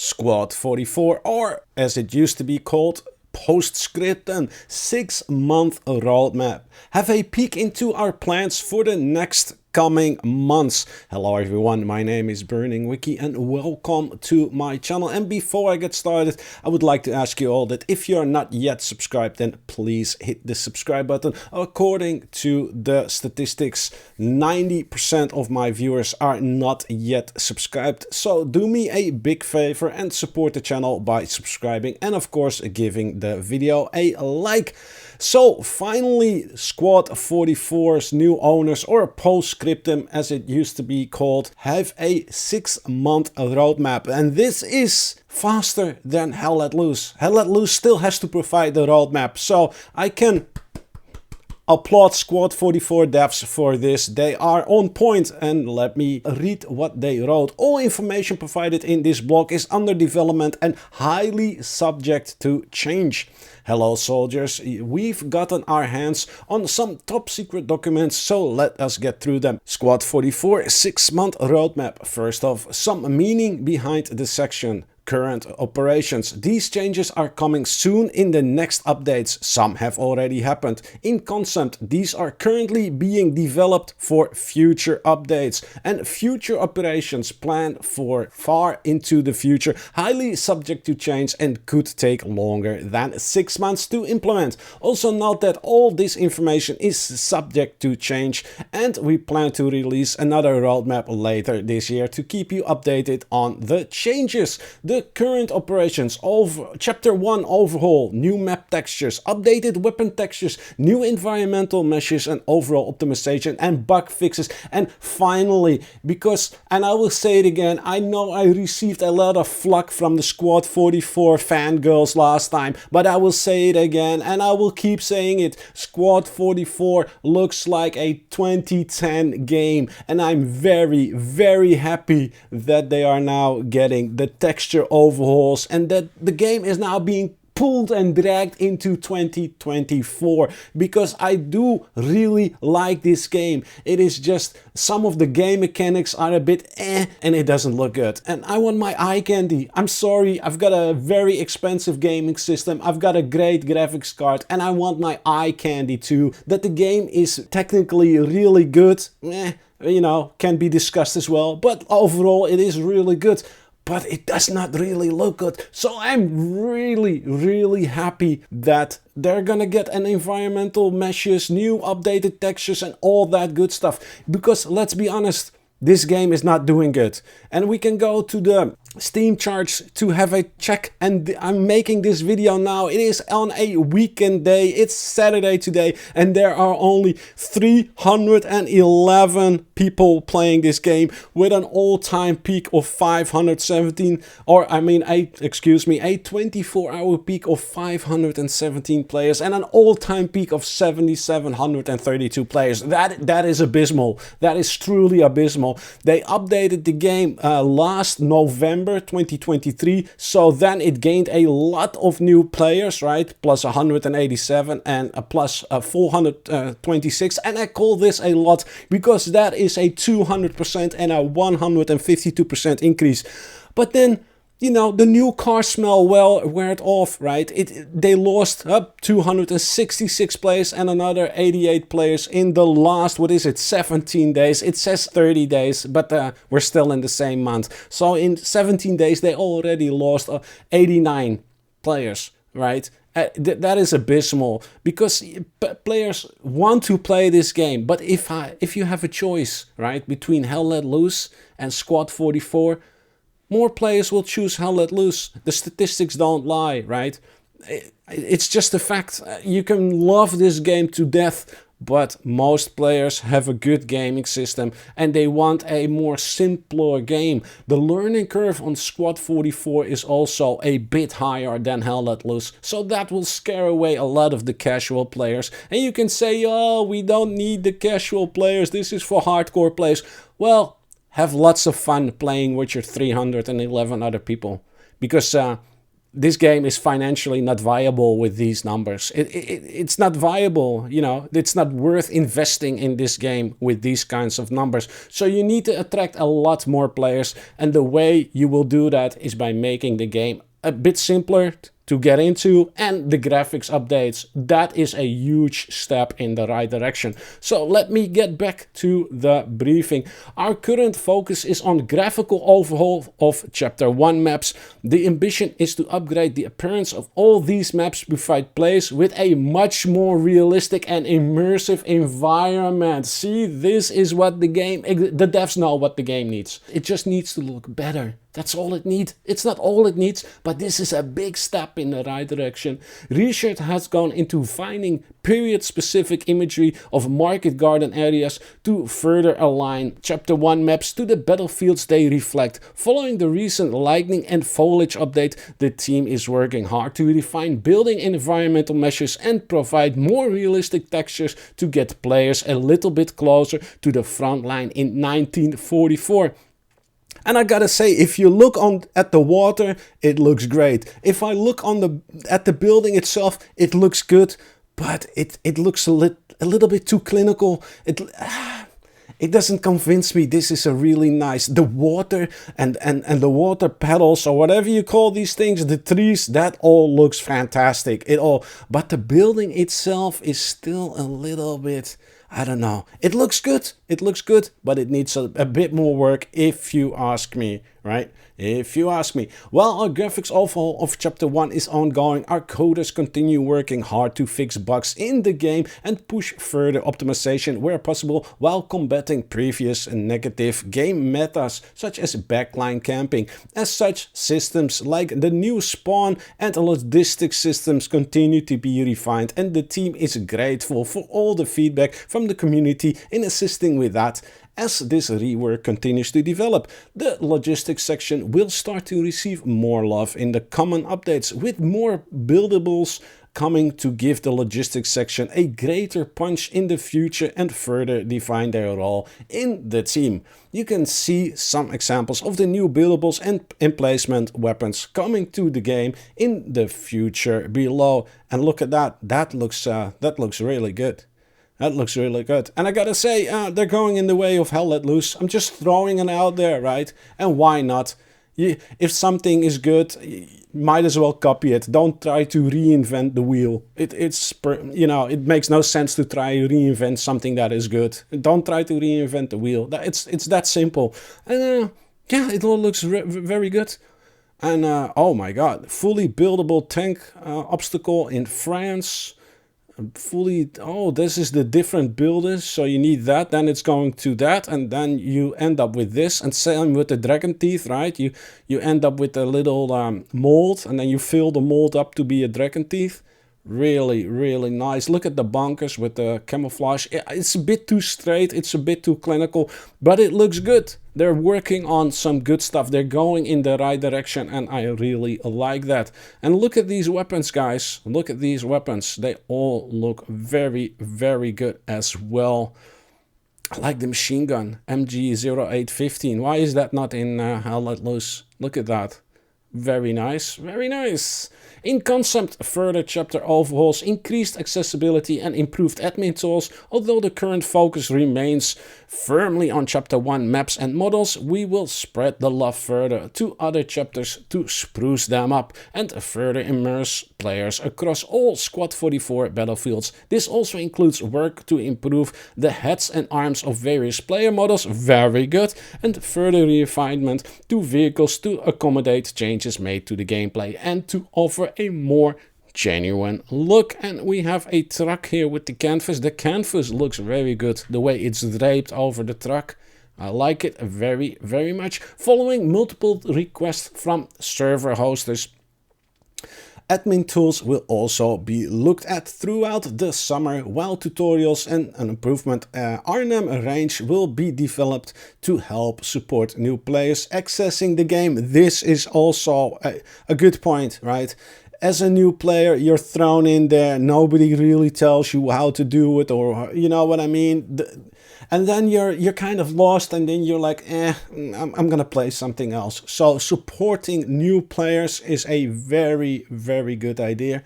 Squad 44, or as it used to be called, postscriptum, 6-month roadmap. Have a peek into our plans for the next coming months. Hello everyone, my name is BurningWiki and welcome to my channel. And before I get started, I would like to ask you all that if you are not yet subscribed, then please hit the subscribe button. According to the statistics, 90% of my viewers are not yet subscribed. So do me a big favor and support the channel by subscribing and of course giving the video a like. So finally, Squad 44's new owners, or postscriptum as it used to be called, have a 6-month roadmap. And this is faster than Hell Let Loose. Hell Let Loose still has to provide the roadmap. So I can applaud Squad 44 devs for this. They are on point, and let me read what they wrote. All information provided in this blog is under development and highly subject to change. Hello soldiers, we've gotten our hands on some top secret documents, so let us get through them. Squad 44 6-month roadmap. First off, some meaning behind the section. Current operations. These changes are coming soon in the next updates. Some have already happened. In concept, these are currently being developed for future updates, and future operations planned for far into the future, highly subject to change and could take longer than 6 months to implement. Also note that all this information is subject to change, and we plan to release another roadmap later this year to keep you updated on the changes. The current operations of Chapter 1 overhaul, new map textures, updated weapon textures, new environmental measures and overall optimization and bug fixes. And finally, because, and I will say it again, I know I received a lot of flack from the Squad 44 fangirls last time, but I will say it again and I will keep saying it. Squad 44 looks like a 2010 game, and I'm very, very happy that they are now getting the texture overhauls and that the game is now being pulled and dragged into 2024, because I do really like this game. It is just some of the game mechanics are a bit and it doesn't look good, and I want my eye candy. I'm sorry, I've got a very expensive gaming system, I've got a great graphics card, and I want my eye candy too. That the game is technically really good, you know, can be discussed as well, but overall it is really good. But it does not really look good. So I'm really happy that they're gonna get an environmental measures, new updated textures and all that good stuff. Because let's be honest, this game is not doing good. And we can go to the Steam charts to have a check, and I'm making this video now. It is on a weekend day, it's Saturday today, and there are only 311 people playing this game with an all-time peak of 517, or I mean a 24-hour peak of 517 players and an all-time peak of 7,732 players. That is abysmal. That is truly abysmal. They updated the game last November 2023, so then it gained a lot of new players, right? Plus 187 and a plus 426, and I call this a lot because that is a 200% and a 152% increase. But then, you know, the new car smell wear off, right? They lost up 266 players and another 88 players in the last, 17 days. It says 30 days, but we're still in the same month. So in 17 days, they already lost 89 players, right? That is abysmal, because players want to play this game. But if you have a choice, right, between Hell Let Loose and Squad 44, more players will choose Hell Let Loose. The statistics don't lie, right? It's just a fact. You can love this game to death, but most players have a good gaming system and they want a more simpler game. The learning curve on Squad 44 is also a bit higher than Hell Let Loose, so that will scare away a lot of the casual players. And you can say, oh, we don't need the casual players, this is for hardcore players. Well, have lots of fun playing with your 311 other people, because this game is financially not viable with these numbers. It's not viable, you know, it's not worth investing in this game with these kinds of numbers. So you need to attract a lot more players, and the way you will do that is by making the game a bit simpler to get into, and the graphics updates. That is a huge step in the right direction. So let me get back to the briefing. Our current focus is on graphical overhaul of Chapter 1 maps. The ambition is to upgrade the appearance of all these maps to provide players with a much more realistic and immersive environment. See, this is what the devs know what the game needs. It just needs to look better. That's all it needs. It's not all it needs, but this is a big step in the right direction. Research has gone into finding period-specific imagery of market garden areas to further align Chapter 1 maps to the battlefields they reflect. Following the recent lightning and foliage update, the team is working hard to refine building environmental measures and provide more realistic textures to get players a little bit closer to the front line in 1944. And I gotta say, if you look at the water, it looks great. If I look at the building itself, it looks good, but it looks a little bit too clinical. It doesn't convince me. This is a really nice, the water and the water pedals, or whatever you call these things, the trees, that all looks fantastic. But the building itself is still a little bit, I don't know. It looks good, but it needs a bit more work, if you ask me, right? If you ask me. While our graphics overhaul of Chapter 1 is ongoing, our coders continue working hard to fix bugs in the game and push further optimization where possible, while combating previous negative game metas, such as backline camping. As such, systems like the new spawn and logistics systems continue to be refined, and the team is grateful for all the feedback from the community in assisting with that. As this rework continues to develop, the logistics section will start to receive more love in the common updates, with more buildables coming to give the logistics section a greater punch in the future and further define their role in the team. You can see some examples of the new buildables and emplacement weapons coming to the game in the future below. And look at that, that looks really good. That looks really good. And I gotta say, they're going in the way of Hell Let Loose. I'm just throwing it out there, right? And why not? If something is good, you might as well copy it. Don't try to reinvent the wheel. It makes no sense to try to reinvent something that is good. Don't try to reinvent the wheel. It's that simple. And yeah, it all looks very good. And oh my god, fully buildable tank obstacle in France. This is the different builders, so you need that, then it's going to that, and then you end up with this. And same with the dragon teeth, right? You end up with a little mold, and then you fill the mold up to be a dragon teeth. Really, really nice. Look at the bunkers with the camouflage. It's a bit too straight, it's a bit too clinical, but it looks good. They're working on some good stuff. They're going in the right direction, and I really like that. And look at these weapons, guys. Look at these weapons. They all look very, very good as well. I like the machine gun, MG0815. Why is that not in Hell Let Loose? Look at that. Very nice, very nice. In concept, further chapter overhauls, increased accessibility and improved admin tools. Although the current focus remains firmly on Chapter 1 maps and models, we will spread the love further to other chapters to spruce them up and further immerse players across all Squad 44 battlefields. This also includes work to improve the heads and arms of various player models, very good, and further refinement to vehicles to accommodate changes made to the gameplay and to offer a more genuine look. And we have a truck here with the canvas. The canvas looks very good, the way it's draped over the truck. I like it very, very much. Following multiple requests from server hosters, admin tools will also be looked at throughout the summer, while tutorials and an improvement RNM range will be developed to help support new players accessing the game. This is also a good point, right? As a new player, you're thrown in there. Nobody really tells you how to do it, or you know what I mean? and then you're kind of lost, and then you're like, I'm gonna play something else. So supporting new players is a very, very good idea.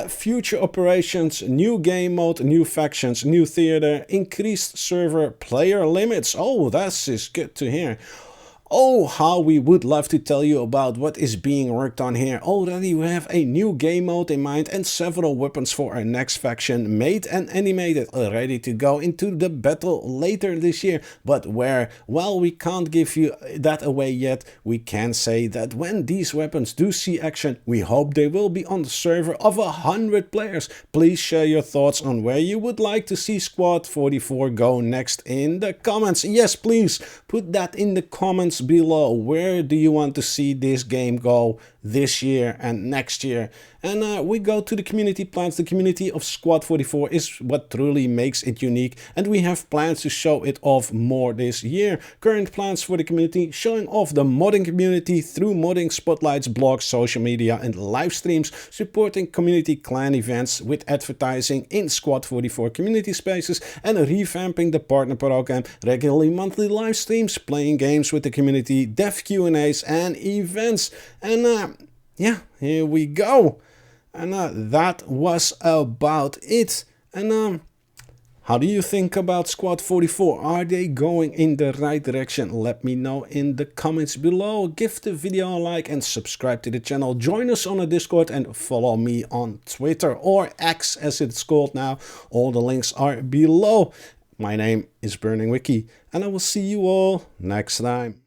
Future operations, new game mode, new factions, new theater, increased server player limits. Oh, that is good to hear. Oh, how we would love to tell you about what is being worked on here. Already we have a new game mode in mind and several weapons for our next faction made and animated, ready to go into the battle later this year. But where? Well, we can't give you that away yet. We can say that when these weapons do see action, we hope they will be on the server of 100 players. Please share your thoughts on where you would like to see Squad 44 go next in the comments. Yes, please put that in the comments below. Where do you want to see this game go this year and next year? And we go to the community plans. The community of Squad 44 is what truly makes it unique, and we have plans to show it off more this year. Current plans for the community: showing off the modding community through modding spotlights, blogs, social media and live streams, supporting community clan events with advertising in Squad 44 community spaces, and revamping the partner program, regularly monthly live streams, playing games with the community, dev Q&As and events. And yeah, here we go. And that was about it. And how do you think about Squad 44? Are they going in the right direction? Let me know in the comments below. Give the video a like and subscribe to the channel. Join us on the Discord and follow me on Twitter, or X as it's called now. All the links are below. My name is BurningWiki, and I will see you all next time.